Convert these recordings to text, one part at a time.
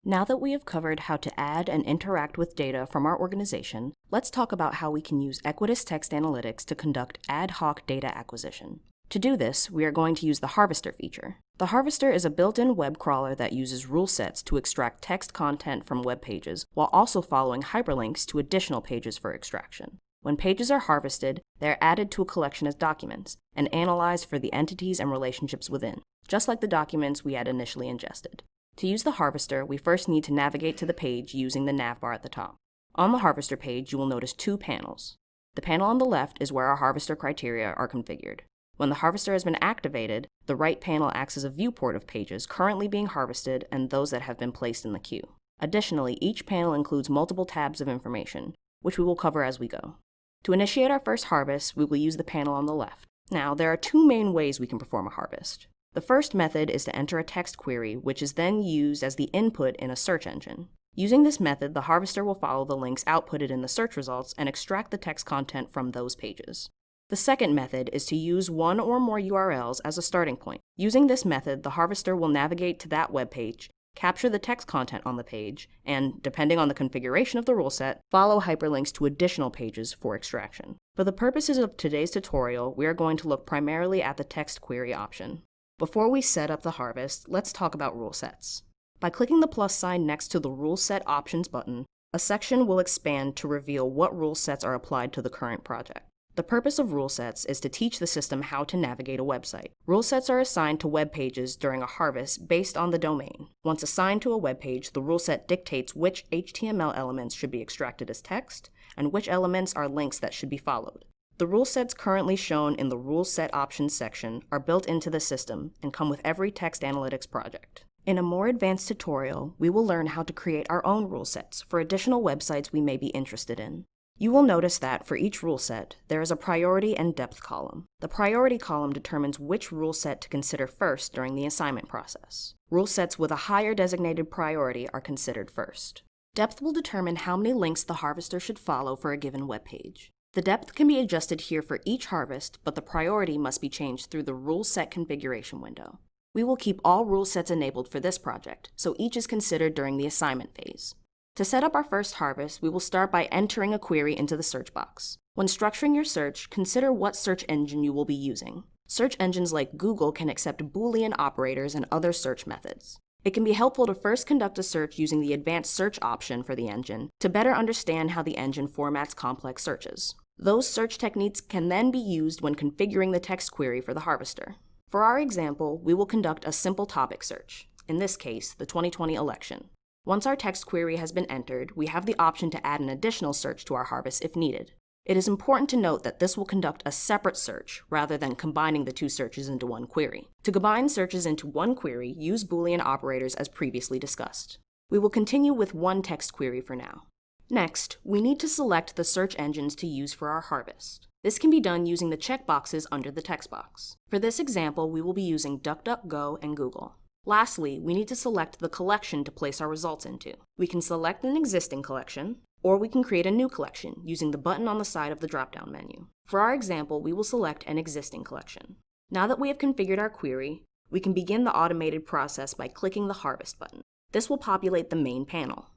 Now that we have covered how to add and interact with data from our organization, let's talk about how we can use Equitus Text Analytics to conduct ad hoc data acquisition. To do this, we are going to use the Harvester feature. The Harvester is a built-in web crawler that uses rule sets to extract text content from web pages while also following hyperlinks to additional pages for extraction. When pages are harvested, they are added to a collection as documents and analyzed for the entities and relationships within, just like the documents we had initially ingested. To use the Harvester, we first need to navigate to the page using the navbar at the top. On the Harvester page, you will notice two panels. The panel on the left is where our Harvester criteria are configured. When the Harvester has been activated, the right panel acts as a viewport of pages currently being harvested and those that have been placed in the queue. Additionally, each panel includes multiple tabs of information, which we will cover as we go. To initiate our first harvest, we will use the panel on the left. Now, there are two main ways we can perform a harvest. The first method is to enter a text query, which is then used as the input in a search engine. Using this method, the Harvester will follow the links outputted in the search results and extract the text content from those pages. The second method is to use one or more URLs as a starting point. Using this method, the Harvester will navigate to that web page, capture the text content on the page, and, depending on the configuration of the rule set, follow hyperlinks to additional pages for extraction. For the purposes of today's tutorial, we are going to look primarily at the text query option. Before we set up the harvest, let's talk about rule sets. By clicking the plus sign next to the Rule Set Options button, a section will expand to reveal what rule sets are applied to the current project. The purpose of rule sets is to teach the system how to navigate a website. Rule sets are assigned to web pages during a harvest based on the domain. Once assigned to a web page, the rule set dictates which HTML elements should be extracted as text and which elements are links that should be followed. The rule sets currently shown in the Rule Set Options section are built into the system and come with every text analytics project. In a more advanced tutorial, we will learn how to create our own rule sets for additional websites we may be interested in. You will notice that for each rule set, there is a priority and depth column. The priority column determines which rule set to consider first during the assignment process. Rule sets with a higher designated priority are considered first. Depth will determine how many links the Harvester should follow for a given web page. The depth can be adjusted here for each harvest, but the priority must be changed through the Rule Set configuration window. We will keep all rule sets enabled for this project, so each is considered during the assignment phase. To set up our first harvest, we will start by entering a query into the search box. When structuring your search, consider what search engine you will be using. Search engines like Google can accept Boolean operators and other search methods. It can be helpful to first conduct a search using the advanced search option for the engine to better understand how the engine formats complex searches. Those search techniques can then be used when configuring the text query for the Harvester. For our example, we will conduct a simple topic search, in this case, the 2020 election. Once our text query has been entered, we have the option to add an additional search to our harvest if needed. It is important to note that this will conduct a separate search rather than combining the two searches into one query. To combine searches into one query, use Boolean operators as previously discussed. We will continue with one text query for now. Next, we need to select the search engines to use for our harvest. This can be done using the checkboxes under the text box. For this example, we will be using DuckDuckGo and Google. Lastly, we need to select the collection to place our results into. We can select an existing collection, or we can create a new collection using the button on the side of the drop-down menu. For our example, we will select an existing collection. Now that we have configured our query, we can begin the automated process by clicking the Harvest button. This will populate the main panel.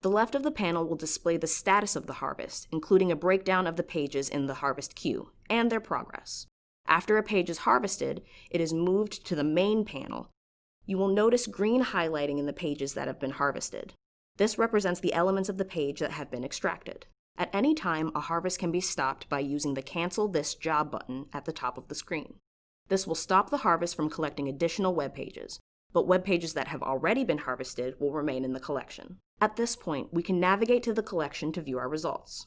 The left of the panel will display the status of the harvest, including a breakdown of the pages in the harvest queue and their progress. After a page is harvested, it is moved to the main panel. You will notice green highlighting in the pages that have been harvested. This represents the elements of the page that have been extracted. At any time, a harvest can be stopped by using the Cancel This Job button at the top of the screen. This will stop the harvest from collecting additional web pages, but web pages that have already been harvested will remain in the collection. At this point, we can navigate to the collection to view our results.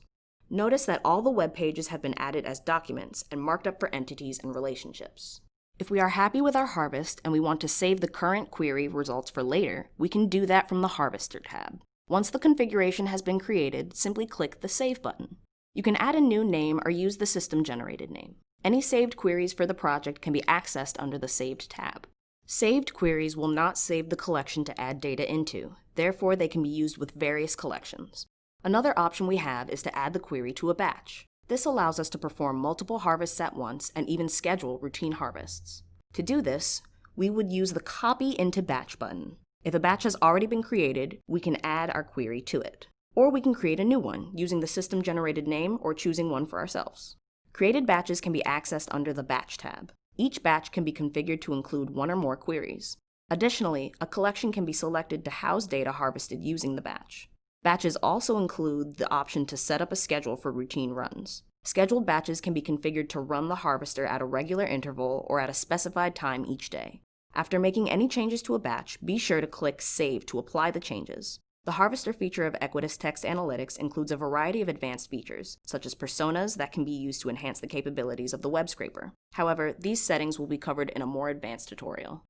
Notice that all the web pages have been added as documents and marked up for entities and relationships. If we are happy with our harvest and we want to save the current query results for later, we can do that from the Harvester tab. Once the configuration has been created, simply click the Save button. You can add a new name or use the system-generated name. Any saved queries for the project can be accessed under the Saved tab. Saved queries will not save the collection to add data into, therefore they can be used with various collections. Another option we have is to add the query to a batch. This allows us to perform multiple harvests at once and even schedule routine harvests. To do this, we would use the Copy into Batch button. If a batch has already been created, we can add our query to it. Or we can create a new one using the system-generated name or choosing one for ourselves. Created batches can be accessed under the Batch tab. Each batch can be configured to include one or more queries. Additionally, a collection can be selected to house data harvested using the batch. Batches also include the option to set up a schedule for routine runs. Scheduled batches can be configured to run the harvester at a regular interval or at a specified time each day. After making any changes to a batch, be sure to click Save to apply the changes. The Harvester feature of Equitus Text Analytics includes a variety of advanced features, such as personas that can be used to enhance the capabilities of the web scraper. However, these settings will be covered in a more advanced tutorial.